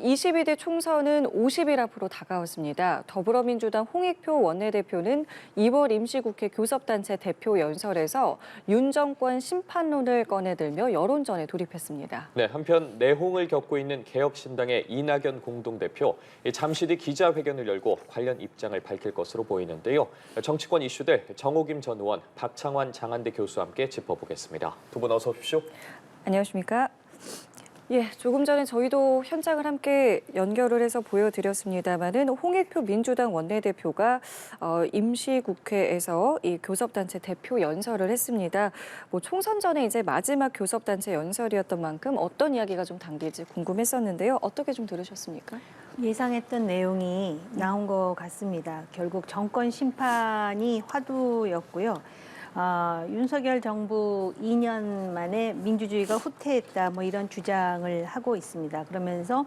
제22대 총선은 50일 앞으로 다가왔습니다. 더불어민주당 홍익표 원내대표는 2월 임시국회 교섭단체 대표 연설에서 윤 정권 심판론을 꺼내들며 여론전에 돌입했습니다. 네, 한편 내홍을 겪고 있는 개혁신당의 이낙연 공동대표, 잠시 뒤 기자회견을 열고 관련 입장을 밝힐 것으로 보이는데요. 정치권 이슈들 정호김 전 의원, 박창환 장한대 교수와 함께 짚어보겠습니다. 두 분 어서 오십시오. 안녕하십니까? 예, 조금 전에 저희도 현장을 함께 연결을 해서 보여드렸습니다마는 홍익표 민주당 원내대표가 임시국회에서 이 교섭단체 대표 연설을 했습니다. 뭐 총선 전에 이제 마지막 교섭단체 연설이었던 만큼 어떤 이야기가 좀 담길지 궁금했었는데요. 어떻게 좀 들으셨습니까? 예상했던 내용이 나온 것 같습니다. 결국 정권 심판이 화두였고요. 윤석열 정부 2년 만에 민주주의가 후퇴했다, 뭐 이런 주장을 하고 있습니다. 그러면서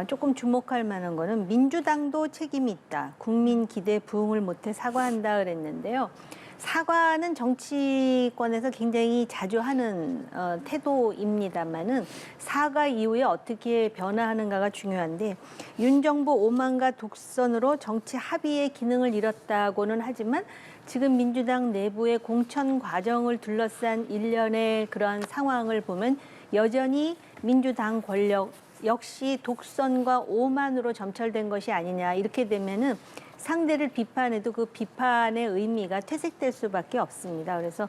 조금 주목할 만한 거는 민주당도 책임이 있다. 국민 기대 부응을 못해 사과한다 그랬는데요. 사과는 정치권에서 굉장히 자주 하는 태도입니다만은 사과 이후에 어떻게 변화하는가가 중요한데 윤 정부 오만과 독선으로 정치 합의의 기능을 잃었다고는 하지만 지금 민주당 내부의 공천 과정을 둘러싼 일련의 그러한 상황을 보면 여전히 민주당 권력 역시 독선과 오만으로 점철된 것이 아니냐. 이렇게 되면은 상대를 비판해도 그 비판의 의미가 퇴색될 수밖에 없습니다. 그래서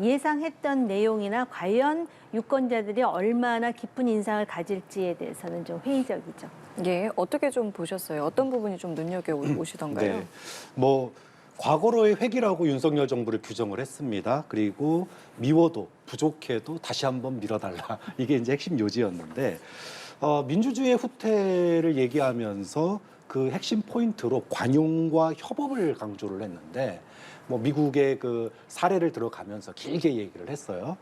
예상했던 내용이나 과연 유권자들이 얼마나 깊은 인상을 가질지에 대해서는 좀 회의적이죠. 예, 어떻게 좀 보셨어요? 어떤 부분이 좀 눈여겨보시던가요? 네, 과거로의 회기라고 윤석열 정부를 규정을 했습니다. 그리고 미워도 부족해도 다시 한번 밀어달라. 이게 이제 핵심 요지였는데 민주주의의 후퇴를 얘기하면서 그 핵심 포인트로 관용과 협업을 강조를 했는데 미국의 그 사례를 들어가면서 길게 얘기를 했어요.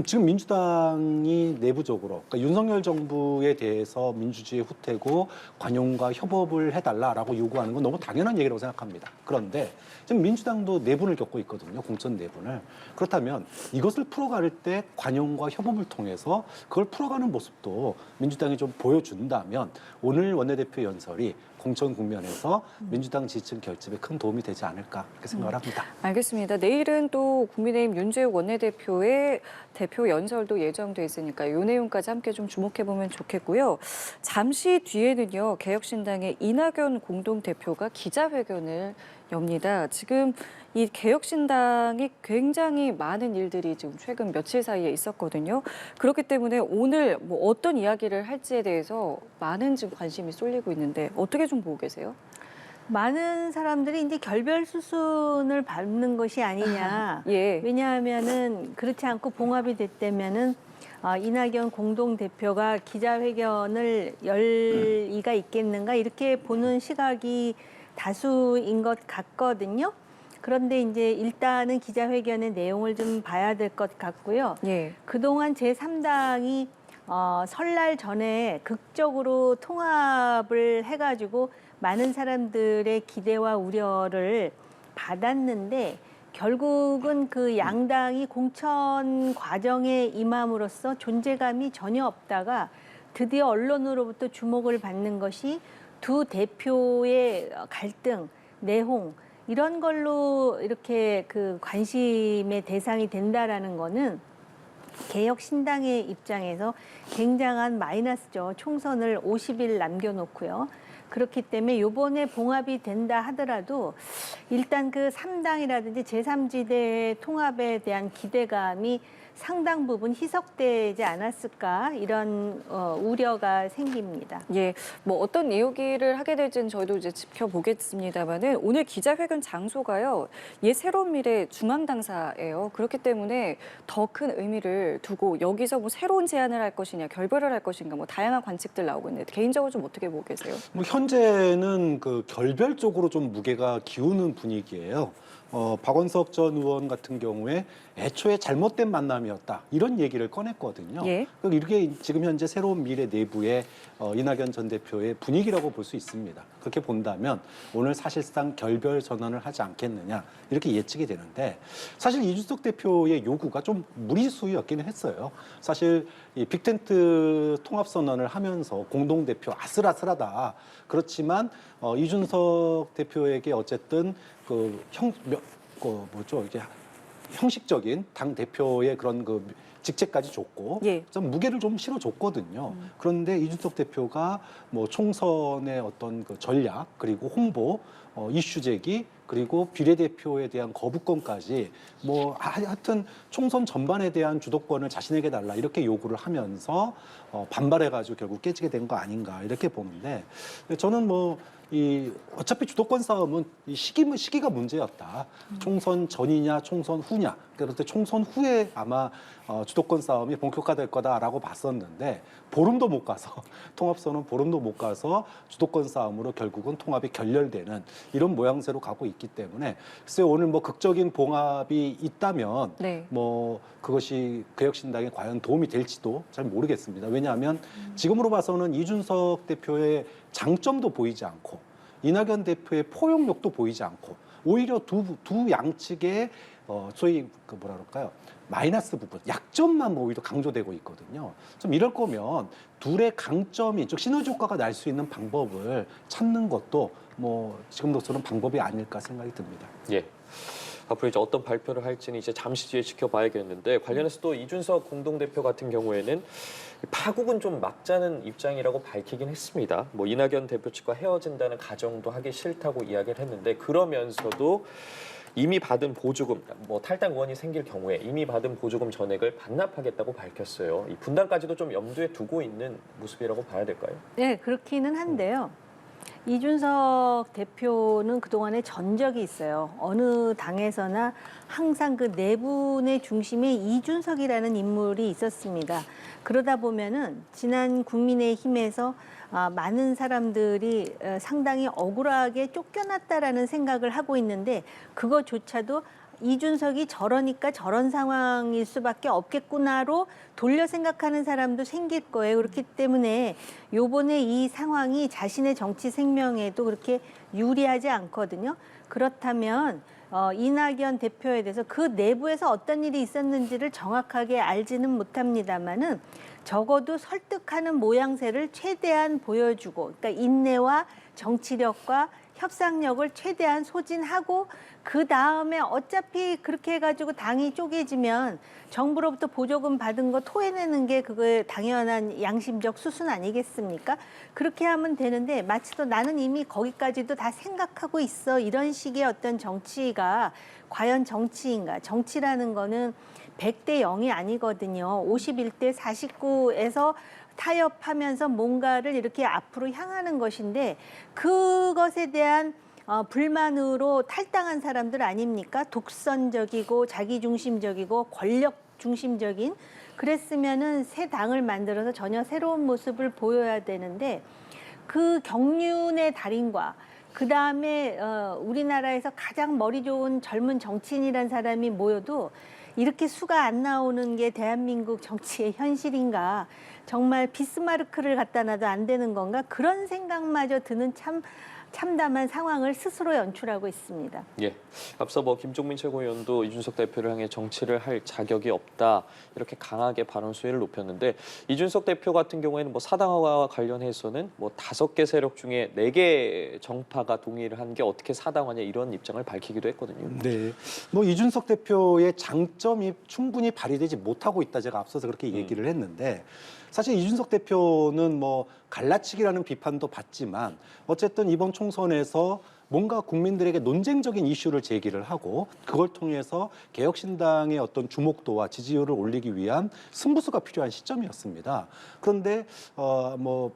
지금 민주당이 내부적으로 그러니까 윤석열 정부에 대해서 민주주의 후퇴고 관용과 협업을 해달라라고 요구하는 건 너무 당연한 얘기라고 생각합니다. 그런데 지금 민주당도 내분을 겪고 있거든요. 공천 내분을. 그렇다면 이것을 풀어갈 때 관용과 협업을 통해서 그걸 풀어가는 모습도 민주당이 좀 보여준다면 오늘 원내대표 연설이 공천 국면에서 민주당 지지층 결집에 큰 도움이 되지 않을까 그렇게 생각을 합니다. 알겠습니다. 내일은 또 국민의힘 윤재욱 원내대표의 대표 연설도 예정돼 있으니까 이 내용까지 함께 좀 주목해보면 좋겠고요. 잠시 뒤에는요. 개혁신당의 이낙연 공동대표가 기자회견을 엽니다. 지금 이 개혁신당이 굉장히 많은 일들이 지금 최근 며칠 사이에 있었거든요. 그렇기 때문에 오늘 뭐 어떤 이야기를 할지에 대해서 많은 지금 관심이 쏠리고 있는데 어떻게 좀 보고 계세요? 많은 사람들이 이제 결별 수순을 밟는 것이 아니냐. 예. 왜냐하면은 그렇지 않고 봉합이 됐다면은 이낙연 공동대표가 기자회견을 열 리가 있겠는가 이렇게 보는 시각이 다수인 것 같거든요. 그런데 이제 일단은 기자회견의 내용을 좀 봐야 될 것 같고요. 예. 그동안 제3당이 설날 전에 극적으로 통합을 해가지고 많은 사람들의 기대와 우려를 받았는데 결국은 그 양당이 공천 과정에 임함으로써 존재감이 전혀 없다가 드디어 언론으로부터 주목을 받는 것이 두 대표의 갈등, 내홍 이런 걸로 이렇게 그 관심의 대상이 된다라는 거는 개혁신당의 입장에서 굉장한 마이너스죠. 총선을 50일 남겨놓고요. 그렇기 때문에 이번에 봉합이 된다 하더라도 일단 그 3당이라든지 제3지대 통합에 대한 기대감이 상당 부분 희석되지 않았을까 이런 우려가 생깁니다. 예, 뭐 어떤 이야기를 하게 될지는 저희도 이제 지켜보겠습니다만은 오늘 기자회견 장소가요, 새로운 미래 중앙당사예요. 그렇기 때문에 더 큰 의미를 두고 여기서 뭐 새로운 제안을 할 것이냐, 결별을 할 것인가, 뭐 다양한 관측들 나오고 있는데 개인적으로 좀 어떻게 보고 계세요? 현재는 그 결별 쪽으로 좀 무게가 기우는 분위기예요. 박원석 전 의원 같은 경우에 애초에 잘못된 만남이 사람이었다 이런 얘기를 꺼냈거든요. 예. 이게 지금 현재 새로운 미래 내부의 이낙연 전 대표의 분위기라고 볼 수 있습니다. 그렇게 본다면 오늘 사실상 결별 전환을 하지 않겠느냐 이렇게 예측이 되는데 사실 이준석 대표의 요구가 좀 무리수였기는 했어요. 사실 이 빅텐트 통합선언을 하면서 공동대표 아슬아슬하다. 그렇지만 이준석 대표에게 어쨌든 이게 형식적인 당 대표의 그런 직책까지 줬고 예. 좀 무게를 좀 실어줬거든요. 그런데 이준석 대표가 뭐 총선의 어떤 그 전략 그리고 홍보, 이슈 제기 그리고 비례대표에 대한 거부권까지 뭐 하여튼 총선 전반에 대한 주도권을 자신에게 달라 이렇게 요구를 하면서 반발해가지고 결국 깨지게 된 거 아닌가 이렇게 보는데 저는 어차피 주도권 싸움은 이 시기가 문제였다. 총선 전이냐, 총선 후냐. 그때 총선 후에 아마 주도권 싸움이 본격화될 거다라고 봤었는데 보름도 못 가서 통합선은 보름도 못 가서 주도권 싸움으로 결국은 통합이 결렬되는 이런 모양새로 가고 있기 때문에 글쎄 오늘 극적인 봉합이 있다면 네. 그것이 개혁신당에 과연 도움이 될지도 잘 모르겠습니다. 왜냐하면 지금으로 봐서는 이준석 대표의 장점도 보이지 않고 이낙연 대표의 포용력도 보이지 않고 오히려 두 양측의 소위 마이너스 부분, 약점만 오히려 강조되고 있거든요. 좀 이럴 거면 둘의 강점이 즉 시너지 효과가 날 수 있는 방법을 찾는 것도 지금로서는 방법이 아닐까 생각이 듭니다. 예. 앞으로 이제 어떤 발표를 할지는 이제 잠시 뒤에 지켜봐야겠는데 관련해서 또 이준석 공동대표 같은 경우에는 파국은 좀 막자는 입장이라고 밝히긴 했습니다. 이낙연 대표 측과 헤어진다는 가정도 하기 싫다고 이야기를 했는데 그러면서도 이미 받은 보조금, 탈당 의원이 생길 경우에 이미 받은 보조금 전액을 반납하겠다고 밝혔어요. 이 분당까지도 좀 염두에 두고 있는 모습이라고 봐야 될까요? 네, 그렇기는 한데요. 이준석 대표는 그동안에 전적이 있어요. 어느 당에서나 항상 그 내분의 중심에 이준석이라는 인물이 있었습니다. 그러다 보면은 지난 국민의힘에서 많은 사람들이 상당히 억울하게 쫓겨났다라는 생각을 하고 있는데 그거조차도 이준석이 저러니까 저런 상황일 수밖에 없겠구나로 돌려 생각하는 사람도 생길 거예요. 그렇기 때문에 요번에 이 상황이 자신의 정치 생명에도 그렇게 유리하지 않거든요. 그렇다면 이낙연 대표에 대해서 그 내부에서 어떤 일이 있었는지를 정확하게 알지는 못합니다만은 적어도 설득하는 모양새를 최대한 보여주고, 그러니까 인내와 정치력과 협상력을 최대한 소진하고 그 다음에 어차피 그렇게 해가지고 당이 쪼개지면 정부로부터 보조금 받은 거 토해내는 게 그거의 당연한 양심적 수순 아니겠습니까? 그렇게 하면 되는데 마치 또 나는 이미 거기까지도 다 생각하고 있어 이런 식의 어떤 정치가 과연 정치인가? 정치라는 거는 100대 0이 아니거든요. 51대 49에서 타협하면서 뭔가를 이렇게 앞으로 향하는 것인데 그것에 대한 불만으로 탈당한 사람들 아닙니까? 독선적이고 자기중심적이고 권력중심적인 그랬으면은 새 당을 만들어서 전혀 새로운 모습을 보여야 되는데 그 경륜의 달인과 그다음에 우리나라에서 가장 머리 좋은 젊은 정치인이란 사람이 모여도 이렇게 수가 안 나오는 게 대한민국 정치의 현실인가? 정말 비스마르크를 갖다 놔도 안 되는 건가? 그런 생각마저 드는 참담한 상황을 스스로 연출하고 있습니다. 예. 앞서 김종민 최고위원도 이준석 대표를 향해 정치를 할 자격이 없다 이렇게 강하게 발언 수위를 높였는데 이준석 대표 같은 경우에는 사당화와 관련해서는 5개 세력 중에 4개 정파가 동의를 한 게 어떻게 사당화냐 이런 입장을 밝히기도 했거든요. 네. 이준석 대표의 장점이 충분히 발휘되지 못하고 있다 제가 앞서서 그렇게 얘기를 했는데 사실 이준석 대표는 갈라치기라는 비판도 받지만 어쨌든 이번 총선에서 뭔가 국민들에게 논쟁적인 이슈를 제기를 하고 그걸 통해서 개혁신당의 어떤 주목도와 지지율을 올리기 위한 승부수가 필요한 시점이었습니다. 그런데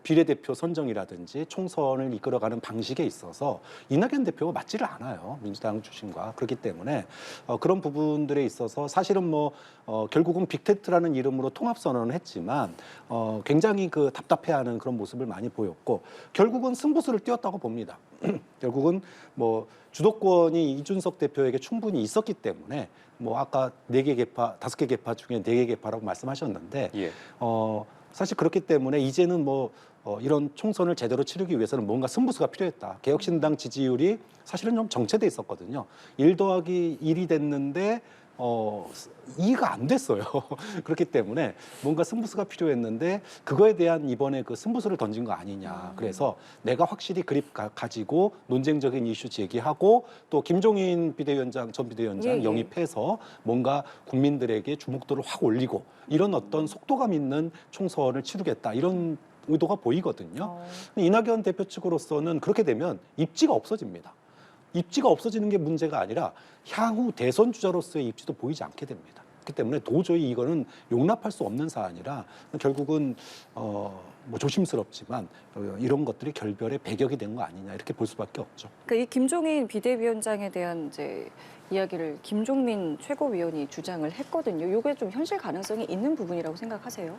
비례대표 선정이라든지 총선을 이끌어가는 방식에 있어서 이낙연 대표가 맞지를 않아요. 민주당 출신과. 그렇기 때문에 그런 부분들에 있어서 사실은 결국은 빅텐트라는 이름으로 통합선언을 했지만 굉장히 답답해하는 그런 모습을 많이 보였고 결국은 승부수를 띄웠다고 봅니다. 결국은 결국은 뭐 주도권이 이준석 대표에게 충분히 있었기 때문에 뭐 아까 4개 개파, 5개 개파 중에 4개 개파라고 말씀하셨는데 예. 사실 그렇기 때문에 이제는 뭐 이런 총선을 제대로 치르기 위해서는 뭔가 승부수가 필요했다. 개혁신당 지지율이 사실은 좀 정체돼 있었거든요. 1 더하기 1이 됐는데 2가 안 됐어요. 그렇기 때문에 뭔가 승부수가 필요했는데 그거에 대한 이번에 그 승부수를 던진 거 아니냐. 그래서 내가 확실히 그립 가지고 논쟁적인 이슈 제기하고 또 김종인 비대위원장, 전 비대위원장 예, 예. 영입해서 뭔가 국민들에게 주목도를 확 올리고 이런 어떤 속도감 있는 총선을 치르겠다. 이런 의도가 보이거든요. 이낙연 대표 측으로서는 그렇게 되면 입지가 없어집니다. 입지가 없어지는 게 문제가 아니라 향후 대선 주자로서의 입지도 보이지 않게 됩니다. 그렇기 때문에 도저히 이거는 용납할 수 없는 사안이라 결국은 뭐 조심스럽지만 이런 것들이 결별의 배격이 된 거 아니냐 이렇게 볼 수밖에 없죠. 그러니까 이 김종인 비대위원장에 대한 이제 이야기를 김종민 최고위원이 주장을 했거든요. 이게 좀 현실 가능성이 있는 부분이라고 생각하세요?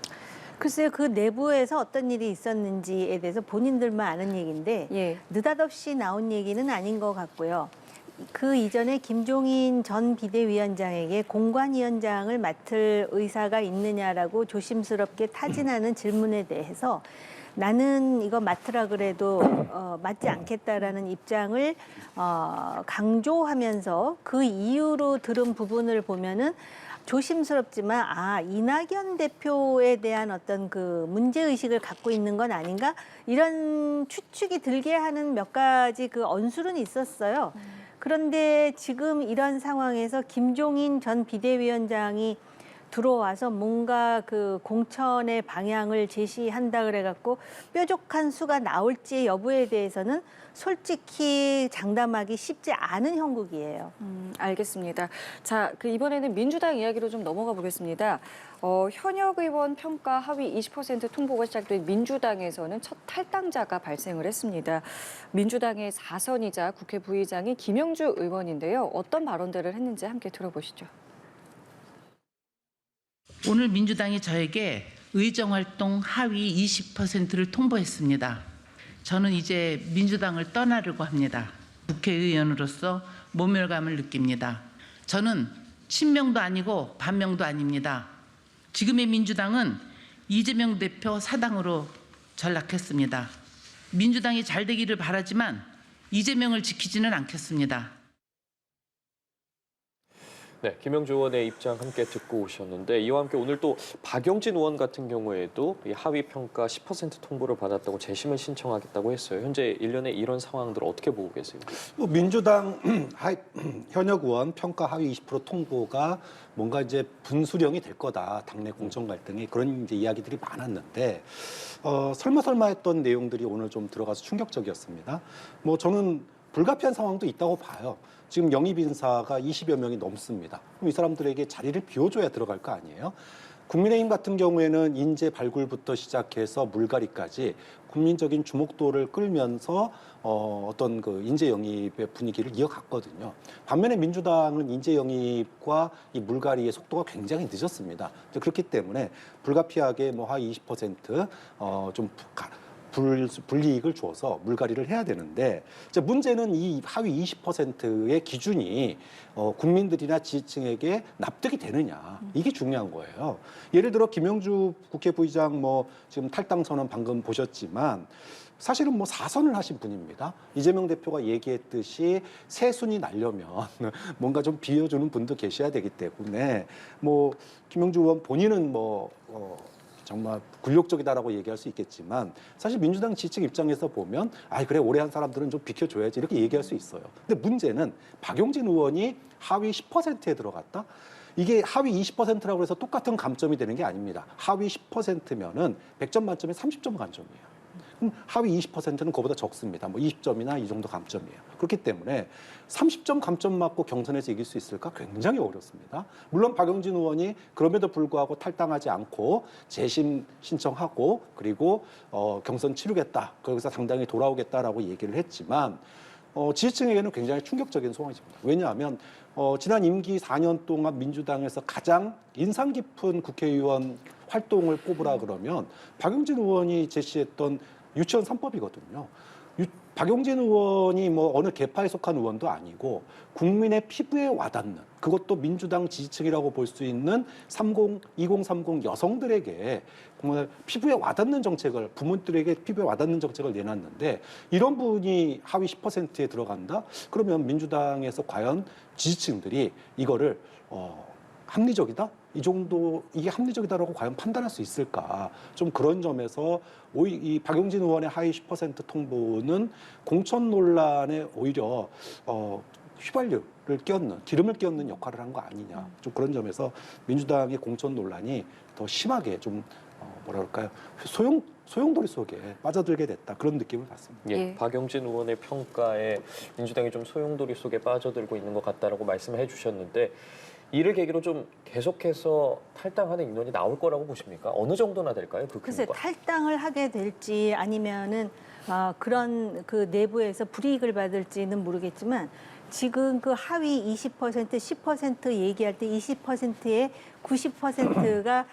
글쎄요, 그 내부에서 어떤 일이 있었는지에 대해서 본인들만 아는 얘기인데 예. 느닷없이 나온 얘기는 아닌 것 같고요. 그 이전에 김종인 전 비대위원장에게 공관위원장을 맡을 의사가 있느냐라고 조심스럽게 타진하는 질문에 대해서 나는 이거 맡으라 그래도 맡지 않겠다라는 입장을 강조하면서 그 이유로 들은 부분을 보면은 조심스럽지만 이낙연 대표에 대한 어떤 그 문제의식을 갖고 있는 건 아닌가 이런 추측이 들게 하는 몇 가지 그 언술은 있었어요. 그런데 지금 이런 상황에서 김종인 전 비대위원장이 들어와서 뭔가 그 공천의 방향을 제시한다 그래갖고 뾰족한 수가 나올지 여부에 대해서는 솔직히 장담하기 쉽지 않은 형국이에요. 알겠습니다. 자, 이번에는 민주당 이야기로 좀 넘어가 보겠습니다. 현역 의원 평가 하위 20% 통보가 시작된 민주당에서는 첫 탈당자가 발생을 했습니다. 민주당의 4선이자 국회 부의장이 김영주 의원인데요. 어떤 발언들을 했는지 함께 들어보시죠. 오늘 민주당이 저에게 의정활동 하위 20%를 통보했습니다. 저는 이제 민주당을 떠나려고 합니다. 국회의원으로서 모멸감을 느낍니다. 저는 친명도 아니고 반명도 아닙니다. 지금의 민주당은 이재명 대표 사당으로 전락했습니다. 민주당이 잘 되기를 바라지만 이재명을 지키지는 않겠습니다. 네, 김영주 의원의 입장 함께 듣고 오셨는데 이와 함께 오늘 또 박용진 의원 같은 경우에도 이 하위 평가 10% 통보를 받았다고 재심을 신청하겠다고 했어요. 현재 일련의 이런 상황들 어떻게 보고 계세요? 민주당 현역 의원 평가 하위 20% 통보가 뭔가 이제 분수령이 될 거다. 당내 공천 갈등이 그런 이제 이야기들이 많았는데 설마 했던 내용들이 오늘 좀 들어가서 충격적이었습니다. 뭐 저는 불가피한 상황도 있다고 봐요. 지금 영입 인사가 20여 명이 넘습니다. 그럼 이 사람들에게 자리를 비워줘야 들어갈 거 아니에요? 국민의힘 같은 경우에는 인재 발굴부터 시작해서 물갈이까지 국민적인 주목도를 끌면서 어떤 그 인재 영입의 분위기를 이어갔거든요. 반면에 민주당은 인재 영입과 이 물갈이의 속도가 굉장히 늦었습니다. 그렇기 때문에 불가피하게 뭐 하위 20%좀 불이익을 줘서 물갈이를 해야 되는데 이제 문제는 이 하위 20%의 기준이 국민들이나 지지층에게 납득이 되느냐 이게 중요한 거예요. 예를 들어 김영주 국회 부의장 뭐 지금 탈당 선언 방금 보셨지만 사실은 뭐 4선을 하신 분입니다. 이재명 대표가 얘기했듯이 새 순위 날려면 뭔가 좀 비워주는 분도 계셔야 되기 때문에 뭐 김영주 의원 본인은 정말 굴욕적이다라고 얘기할 수 있겠지만 사실 민주당 지지층 입장에서 보면 그래 오래 한 사람들은 좀 비켜줘야지 이렇게 얘기할 수 있어요. 근데 문제는 박용진 의원이 하위 10%에 들어갔다? 이게 하위 20%라고 해서 똑같은 감점이 되는 게 아닙니다. 하위 10%면은 100점 만점에 30점 감점이에요. 그럼 하위 20%는 그보다 적습니다. 뭐 20점이나 이 정도 감점이에요. 그렇기 때문에 30점 감점 맞고 경선에서 이길 수 있을까? 굉장히 어렵습니다. 물론 박용진 의원이 그럼에도 불구하고 탈당하지 않고 재심 신청하고 그리고 경선 치르겠다. 거기서 당당히 돌아오겠다라고 얘기를 했지만 지지층에게는 굉장히 충격적인 상황입니다. 왜냐하면 지난 임기 4년 동안 민주당에서 가장 인상 깊은 국회의원 활동을 꼽으라 그러면 박용진 의원이 제시했던 유치원 3법이거든요. 박용진 의원이 뭐 어느 계파에 속한 의원도 아니고 국민의 피부에 와닿는, 그것도 민주당 지지층이라고 볼 수 있는 2030 여성들에게 정말 피부에 와닿는 정책을, 부모들에게 피부에 와닿는 정책을 내놨는데, 이런 분이 하위 10%에 들어간다? 그러면 민주당에서 과연 지지층들이 이거를 합리적이다? 이 정도, 이게 합리적이다라고 과연 판단할 수 있을까? 좀 그런 점에서 이 박용진 의원의 하위 10% 통보는 공천 논란에 오히려 휘발유를 끼얹는, 기름을 끼얹는 역할을 한 거 아니냐. 좀 그런 점에서 민주당의 공천 논란이 더 심하게 좀 뭐라 그럴까요? 소용돌이 속에 빠져들게 됐다. 그런 느낌을 받습니다. 예, 예. 박용진 의원의 평가에 민주당이 좀 소용돌이 속에 빠져들고 있는 것 같다라고 말씀을 해주셨는데, 이를 계기로 좀 계속해서 탈당하는 인원이 나올 거라고 보십니까? 어느 정도나 될까요? 그 글쎄, 규모가? 탈당을 하게 될지 아니면은 그런 그 내부에서 불이익을 받을지는 모르겠지만, 지금 그 하위 20%, 10% 얘기할 때 20%의 90%가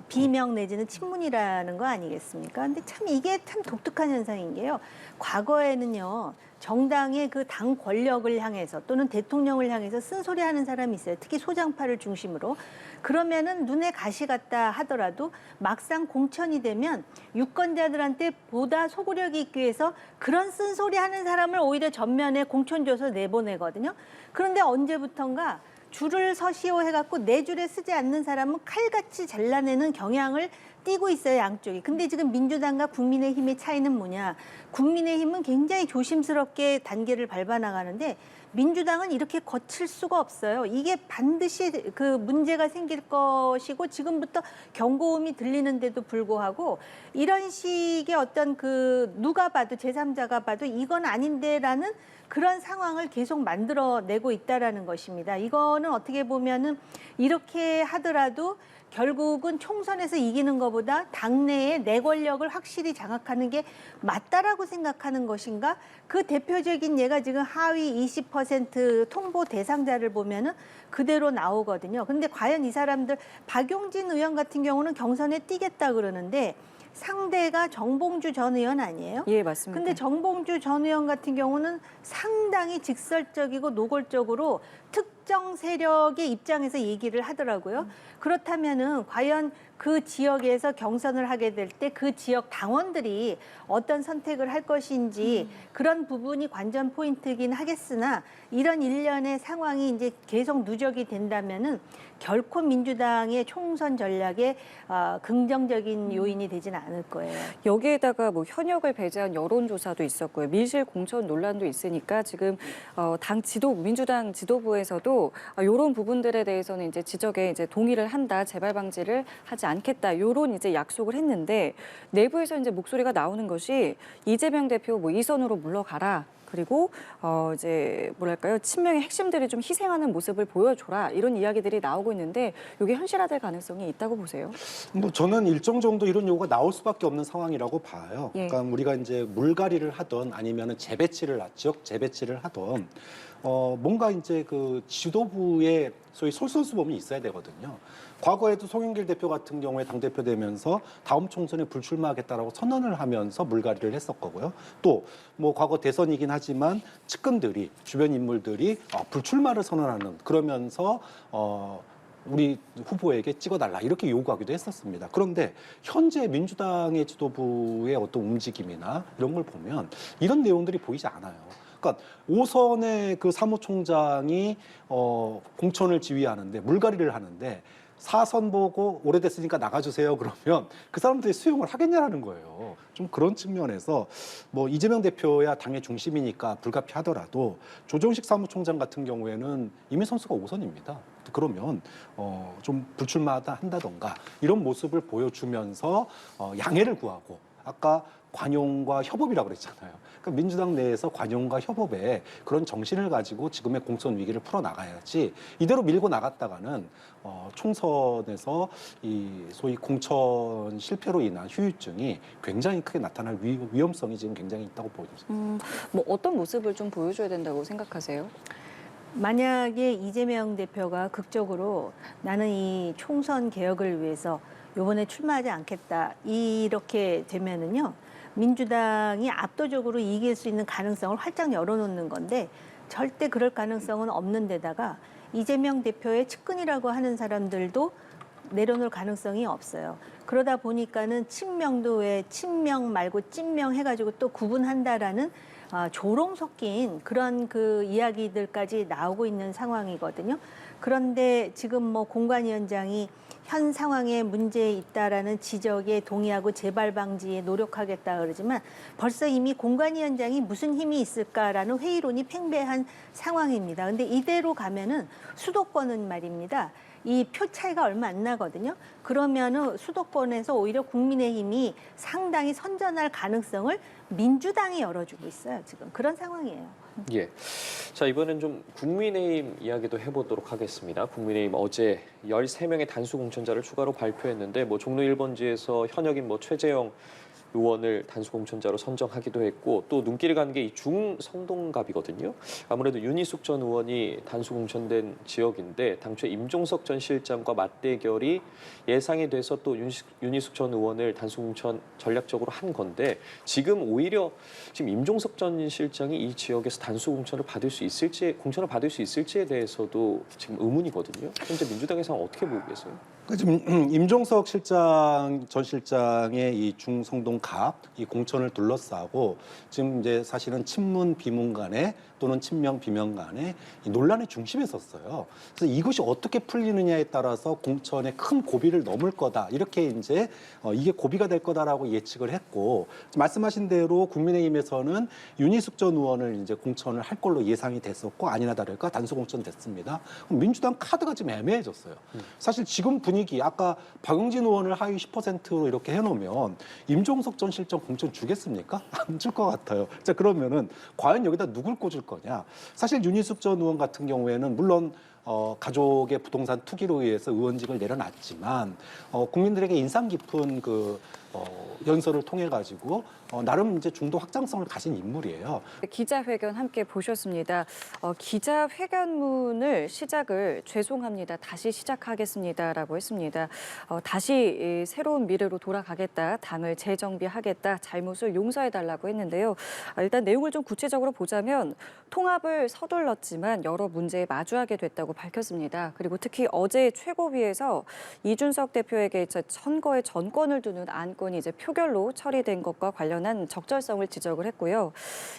비명 내지는 친문이라는 거 아니겠습니까? 근데 참 이게 참 독특한 현상인 게요. 과거에는요, 정당의 그 당 권력을 향해서 또는 대통령을 향해서 쓴소리하는 사람이 있어요. 특히 소장파를 중심으로. 그러면은 눈에 가시 같다 하더라도 막상 공천이 되면 유권자들한테 보다 소구력이 있기 위해서 그런 쓴소리하는 사람을 오히려 전면에 공천 줘서 내보내거든요. 그런데 언제부턴가 줄을 서시오 해갖고 네 줄에 쓰지 않는 사람은 칼같이 잘라내는 경향을 띠고 있어요, 양쪽이. 근데 지금 민주당과 국민의힘의 차이는 뭐냐? 국민의힘은 굉장히 조심스럽게 단계를 밟아 나가는데, 민주당은 이렇게 거칠 수가 없어요. 이게 반드시 그 문제가 생길 것이고, 지금부터 경고음이 들리는데도 불구하고 이런 식의 어떤 그 누가 봐도, 제3자가 봐도 이건 아닌데라는 그런 상황을 계속 만들어내고 있다라는 것입니다. 이거는 어떻게 보면은 이렇게 하더라도 결국은 총선에서 이기는 것보다 당내의 내 권력을 확실히 장악하는 게 맞다라고 생각하는 것인가? 그 대표적인 예가 지금 하위 20% 통보 대상자를 보면은 그대로 나오거든요. 근데 과연 이 사람들, 박용진 의원 같은 경우는 경선에 뛰겠다 그러는데 상대가 정봉주 전 의원 아니에요? 예, 맞습니다. 근데 정봉주 전 의원 같은 경우는 상당히 직설적이고 노골적으로 특정 세력의 입장에서 얘기를 하더라고요. 그렇다면은 과연 그 지역에서 경선을 하게 될 때 그 지역 당원들이 어떤 선택을 할 것인지 그런 부분이 관전 포인트이긴 하겠으나, 이런 일련의 상황이 이제 계속 누적이 된다면은 결코 민주당의 총선 전략에 긍정적인 요인이 되지는 않을 거예요. 여기에다가 뭐 현역을 배제한 여론조사도 있었고요. 밀실 공천 논란도 있으니까 지금 당 지도부, 민주당 지도부에서도 이런 부분들에 대해서는 이제 지적에 이제 동의를 한다, 재발 방지를 하지 않겠다, 이런 이제 약속을 했는데, 내부에서 이제 목소리가 나오는 것이 이재명 대표 뭐 이선으로 물러가라. 그리고 이제 뭐랄까요, 친명의 핵심들이 좀 희생하는 모습을 보여줘라, 이런 이야기들이 나오고 있는데, 이게 현실화될 가능성이 있다고 보세요? 뭐 저는 일정 정도 이런 요구가 나올 수밖에 없는 상황이라고 봐요. 예. 그러니까 우리가 이제 물갈이를 하던 아니면은 지역 재배치를 하던 뭔가 이제 그 지도부의 소위 솔선수범이 있어야 되거든요. 과거에도 송영길 대표 같은 경우에 당대표 되면서 다음 총선에 불출마하겠다라고 선언을 하면서 물갈이를 했었거고요. 또 뭐 과거 대선이긴 하지만 측근들이, 주변 인물들이 불출마를 선언하는, 그러면서 우리 후보에게 찍어달라 이렇게 요구하기도 했었습니다. 그런데 현재 민주당의 지도부의 어떤 움직임이나 이런 걸 보면 이런 내용들이 보이지 않아요. 그러니까 5선의 그 사무총장이 공천을 지휘하는데, 물갈이를 하는데 4선 보고 오래됐으니까 나가주세요 그러면 그 사람들이 수용을 하겠냐라는 거예요. 좀 그런 측면에서 뭐 이재명 대표야 당의 중심이니까 불가피하더라도 조정식 사무총장 같은 경우에는 이미 선수가 5선입니다. 그러면 좀 불출마한다던가 이런 모습을 보여주면서 양해를 구하고, 아까 관용과 협업이라고 그랬잖아요. 그러니까 민주당 내에서 관용과 협업에 그런 정신을 가지고 지금의 공천 위기를 풀어나가야지, 이대로 밀고 나갔다가는 총선에서 이 소위 공천 실패로 인한 후유증이 굉장히 크게 나타날 위험성이 지금 굉장히 있다고 보여집니다. 뭐 어떤 모습을 좀 보여줘야 된다고 생각하세요? 만약에 이재명 대표가 극적으로 나는 이 총선 개혁을 위해서 이번에 출마하지 않겠다, 이렇게 되면은요, 민주당이 압도적으로 이길 수 있는 가능성을 활짝 열어놓는 건데 절대 그럴 가능성은 없는 데다가 이재명 대표의 측근이라고 하는 사람들도 내려놓을 가능성이 없어요. 그러다 보니까는 친명도 왜 친명 말고 찐명 해가지고 또 구분한다라는 조롱 섞인 그런 그 이야기들까지 나오고 있는 상황이거든요. 그런데 지금 뭐 공관위원장이 현 상황에 문제 있다라는 지적에 동의하고 재발 방지에 노력하겠다 그러지만 벌써 이미 공관위원장이 무슨 힘이 있을까라는 회의론이 팽배한 상황입니다. 근데 이대로 가면은 수도권은 말입니다. 이 표 차이가 얼마 안 나거든요. 그러면은 수도권에서 오히려 국민의힘이 상당히 선전할 가능성을 민주당이 열어주고 있어요. 지금 그런 상황이에요. 예. 자, 이번엔 좀 국민의힘 이야기도 해보도록 하겠습니다. 국민의힘 어제 13명의 단수 공천자를 추가로 발표했는데 뭐 종로 1번지에서 현역인 뭐 최재형 의원을 단수 공천자로 선정하기도 했고 또 눈길을 가는 게 이 중성동갑이거든요. 아무래도 윤희숙 전 의원이 단수 공천된 지역인데 당초에 임종석 전 실장과 맞대결이 예상이 돼서 또 윤희숙 전 의원을 단수 공천 전략적으로 한 건데 지금 오히려 지금 임종석 전 실장이 이 지역에서 단수 공천을 받을 수 있을지에 대해서도 지금 의문이거든요. 현재 민주당의 상황 어떻게 보고 계세요? 지금 임종석 전 실장의 이 중성동갑 이 공천을 둘러싸고 지금 이제 사실은 친문 비문 간에 또는 친명 비명 간에 이 논란의 중심에 섰어요. 그래서 이것이 어떻게 풀리느냐에 따라서 공천의 큰 고비를 넘을 거다 이렇게 이제 이게 고비가 될 거다라고 예측을 했고 말씀하신 대로 국민의힘에서는 윤희숙 전 의원을 이제 공천을 할 걸로 예상이 됐었고 아니나 다를까 단수 공천됐습니다. 그럼 민주당 카드가 좀 애매해졌어요. 사실 지금 분위기 아까 박용진 의원을 하위 10%로 이렇게 해놓으면 임종석 전 실장 공천 주겠습니까? 안 줄 것 같아요. 자 그러면은 과연 여기다 누굴 꽂을 거냐? 사실 윤희숙 전 의원 같은 경우에는 물론 가족의 부동산 투기로 의해서 의원직을 내려놨지만 국민들에게 인상 깊은 그 연설을 통해 가지고 나름 이제 중도 확장성을 가진 인물이에요. 기자회견 함께 보셨습니다. 기자회견문을 시작을 죄송합니다. 다시 시작하겠습니다라고 했습니다. 다시 새로운 미래로 돌아가겠다. 당을 재정비하겠다. 잘못을 용서해달라고 했는데요. 일단 내용을 좀 구체적으로 보자면 통합을 서둘렀지만 여러 문제에 마주하게 됐다고 밝혔습니다. 그리고 특히 어제 최고위에서 이준석 대표에게 선거에 전권을 두는 안건이 이제 표결로 처리된 것과 관련한 적절성을 지적을 했고요.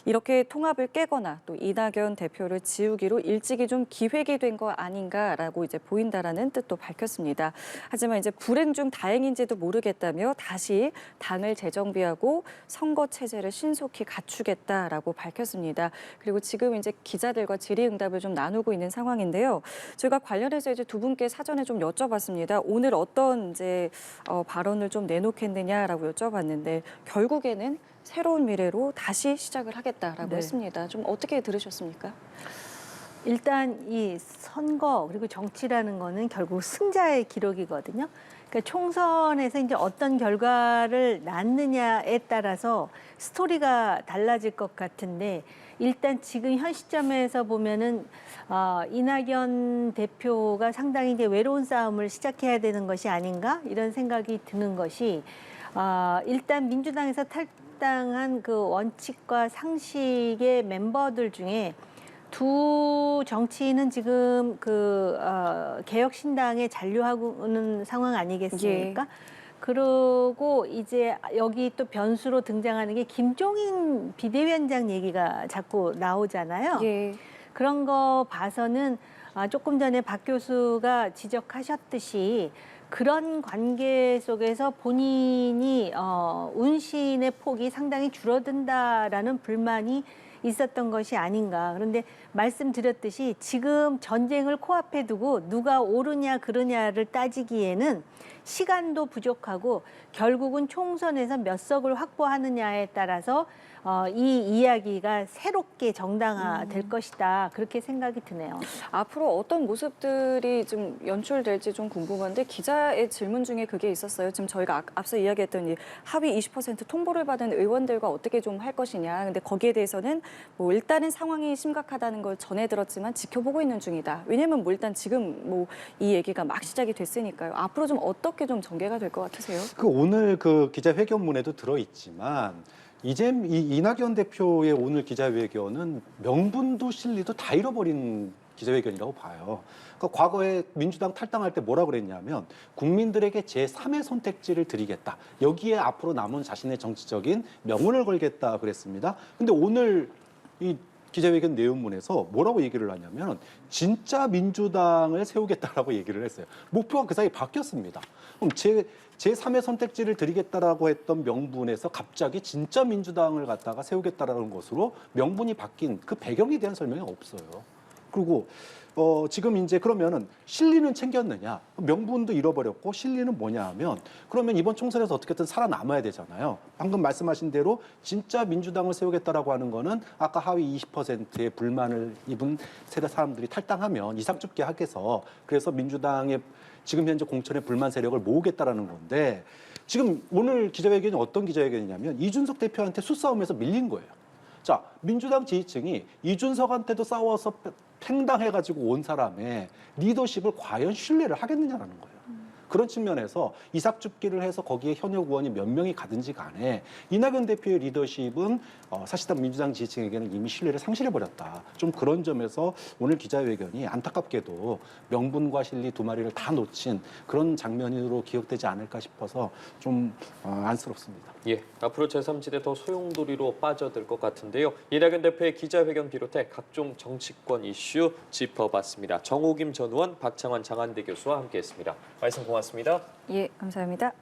이렇게 통합을 깨거나 또 이낙연 대표를 지우기로 일찍이 좀 기획이 된 거 아닌가라고 이제 보인다라는 뜻도 밝혔습니다. 하지만 이제 불행 중 다행인지도 모르겠다며 다시 당을 재정비하고 선거 체제를 신속히 갖추겠다라고 밝혔습니다. 그리고 지금 이제 기자들과 질의응답을 좀 나누고 있는 상황인데요. 저희가 관련해서 이제 두 분께 사전에 좀 여쭤봤습니다. 오늘 어떤 이제 발언을 좀 내놓겠느냐라고 여쭤봤는데 결국에는 새로운 미래로 다시 시작을 하겠다라고 했습니다. 좀 어떻게 들으셨습니까? 일단 이 선거 그리고 정치라는 거는 결국 승자의 기록이거든요. 그러니까 총선에서 이제 어떤 결과를 낳느냐에 따라서 스토리가 달라질 것 같은데 일단 지금 현 시점에서 보면은 이낙연 대표가 상당히 이제 외로운 싸움을 시작해야 되는 것이 아닌가 이런 생각이 드는 것이 일단 민주당에서 탈당한 그 원칙과 상식의 멤버들 중에 두 정치인은 지금 개혁신당에 잔류하고는 상황 아니겠습니까? 그리고 이제 여기 또 변수로 등장하는 게 김종인 비대위원장 얘기가 자꾸 나오잖아요. 예. 그런 거 봐서는 조금 전에 박 교수가 지적하셨듯이 그런 관계 속에서 본인이 운신의 폭이 상당히 줄어든다라는 불만이 있었던 것이 아닌가. 그런데 말씀드렸듯이 지금 전쟁을 코앞에 두고 누가 옳으냐 그르냐를 따지기에는 시간도 부족하고 결국은 총선에서 몇 석을 확보하느냐에 따라서 이 이야기가 새롭게 정당화될 것이다. 그렇게 생각이 드네요. 앞으로 어떤 모습들이 좀 연출될지 좀 궁금한데 기자의 질문 중에 그게 있었어요. 지금 저희가 앞서 이야기했던 이 하위 20% 통보를 받은 의원들과 어떻게 좀 할 것이냐. 근데 거기에 대해서는 뭐 일단은 상황이 심각하다는 걸 전해 들었지만 지켜보고 있는 중이다. 왜냐면 뭐 일단 지금 뭐 이 얘기가 막 시작이 됐으니까요. 앞으로 좀 어떻게 좀 전개가 될 것 같으세요? 오늘 그 기자회견문에도 들어 있지만 이잼 이낙연 대표의 오늘 기자회견은 명분도 실리도 다 잃어버린 기자회견이라고 봐요. 그러니까 과거에 민주당 탈당할 때 뭐라 그랬냐면 국민들에게 제3의 선택지를 드리겠다. 여기에 앞으로 남은 자신의 정치적인 명운을 걸겠다 그랬습니다. 근데 오늘 이 기자회견 내용문에서 뭐라고 얘기를 하냐면 진짜 민주당을 세우겠다라고 얘기를 했어요. 목표가 그 사이에 바뀌었습니다. 그럼 제3의 선택지를 드리겠다라고 했던 명분에서 갑자기 진짜 민주당을 갖다가 세우겠다라는 것으로 명분이 바뀐 그 배경에 대한 설명이 없어요. 그리고 지금 이제 그러면은 실리는 챙겼느냐? 명분도 잃어버렸고 실리는 뭐냐 하면 그러면 이번 총선에서 어떻게든 살아남아야 되잖아요. 방금 말씀하신 대로 진짜 민주당을 세우겠다라고 하는 거는 아까 하위 20%의 불만을 입은 세대 사람들이 탈당하면 이삭죽게 하겠어. 그래서 민주당의 지금 현재 공천의 불만 세력을 모으겠다라는 건데 지금 오늘 기자회견이 어떤 기자회견이냐면 이준석 대표한테 수싸움에서 밀린 거예요. 자, 민주당 지지층이 이준석한테도 싸워서 팽당해가지고 온 사람의 리더십을 과연 신뢰를 하겠느냐라는 거예요. 그런 측면에서 이삭죽기를 해서 거기에 현역 의원이 몇 명이 가든지 간에 이낙연 대표의 리더십은 사실상 민주당 지지층에게는 이미 신뢰를 상실해버렸다. 좀 그런 점에서 오늘 기자회견이 안타깝게도 명분과 실리 두 마리를 다 놓친 그런 장면으로 기억되지 않을까 싶어서 좀 안쓰럽습니다. 예, 앞으로 제3지대 더 소용돌이로 빠져들 것 같은데요. 이낙연 대표의 기자회견 비롯해 각종 정치권 이슈 짚어봤습니다. 정호김 전 의원, 박창환 장한대 교수와 함께했습니다. 말씀 고맙습니다. 예, 감사합니다.